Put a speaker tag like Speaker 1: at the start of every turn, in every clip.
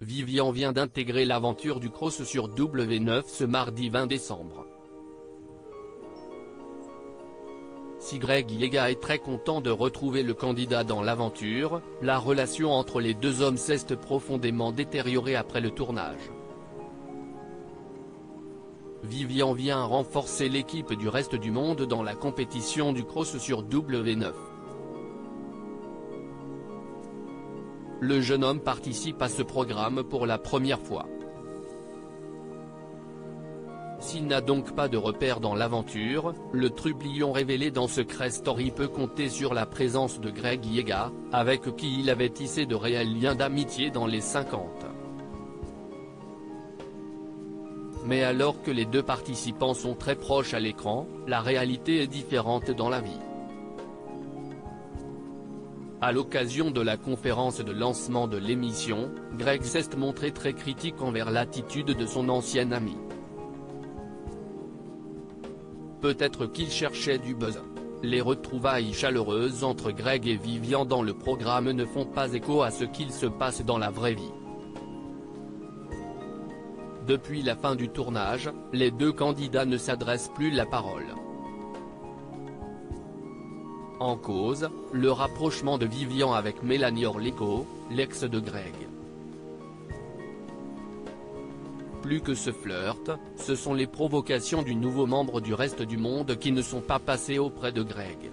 Speaker 1: Vivian vient d'intégrer l'aventure du cross sur W9 ce mardi 20 décembre. Si Greg Yega est très content de retrouver le candidat dans l'aventure, la relation entre les deux hommes s'est profondément détériorée après le tournage. Vivian vient renforcer l'équipe du reste du monde dans la compétition du cross sur W9. Le jeune homme participe à ce programme pour la première fois. S'il n'a donc pas de repère dans l'aventure, le trublion révélé dans Secret Story peut compter sur la présence de Greg Yega, avec qui il avait tissé de réels liens d'amitié dans les 50. Mais alors que les deux participants sont très proches à l'écran, la réalité est différente dans la vie. À l'occasion de la conférence de lancement de l'émission, Greg s'est montré très critique envers l'attitude de son ancien ami. Peut-être qu'il cherchait du buzz. Les retrouvailles chaleureuses entre Greg et Vivian dans le programme ne font pas écho à ce qu'il se passe dans la vraie vie. Depuis la fin du tournage, les deux candidats ne s'adressent plus la parole. En cause, le rapprochement de Vivian avec Mélanie Orlikow, l'ex de Greg. Plus que ce flirt, ce sont les provocations du nouveau membre du reste du monde qui ne sont pas passées auprès de Greg.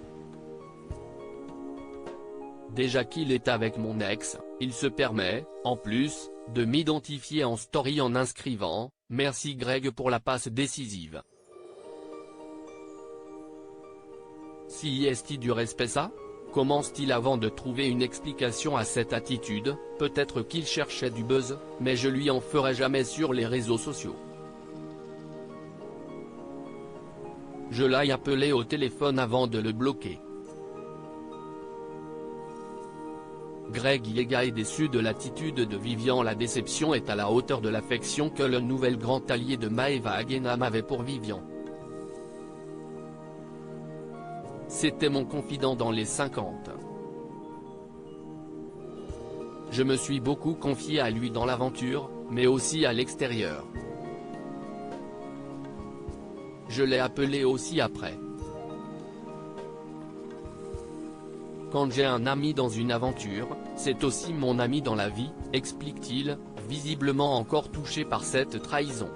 Speaker 1: Déjà qu'il est avec mon ex, il se permet, en plus, de m'identifier en story en inscrivant « Merci Greg pour la passe décisive ». Si est-il du respect ça? Commence-t-il avant de trouver une explication à cette attitude? Peut-être qu'il cherchait du buzz, mais je lui en ferai jamais sur les réseaux sociaux. Je l'ai appelé au téléphone avant de le bloquer. Greg Yega est déçu de l'attitude de Vivian. La déception est à la hauteur de l'affection que le nouvel grand allié de Maeva Genam avait pour Vivian. C'était mon confident dans les 50. Je me suis beaucoup confié à lui dans l'aventure, mais aussi à l'extérieur. Je l'ai appelé aussi après. Quand j'ai un ami dans une aventure, c'est aussi mon ami dans la vie, explique-t-il, visiblement encore touché par cette trahison.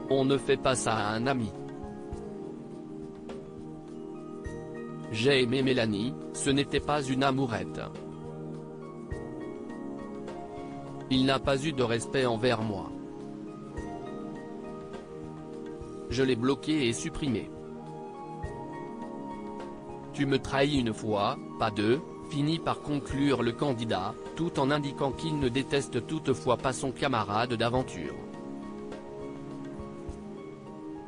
Speaker 1: On ne fait pas ça à un ami. J'ai aimé Mélanie, ce n'était pas une amourette. Il n'a pas eu de respect envers moi. Je l'ai bloqué et supprimé. Tu me trahis une fois, pas deux, finit par conclure le candidat, tout en indiquant qu'il ne déteste toutefois pas son camarade d'aventure.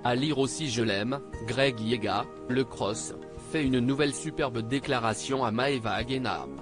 Speaker 1: À lire aussi Je l'aime, Greg Yega, le cross, fait une nouvelle superbe déclaration à Maeva Genam.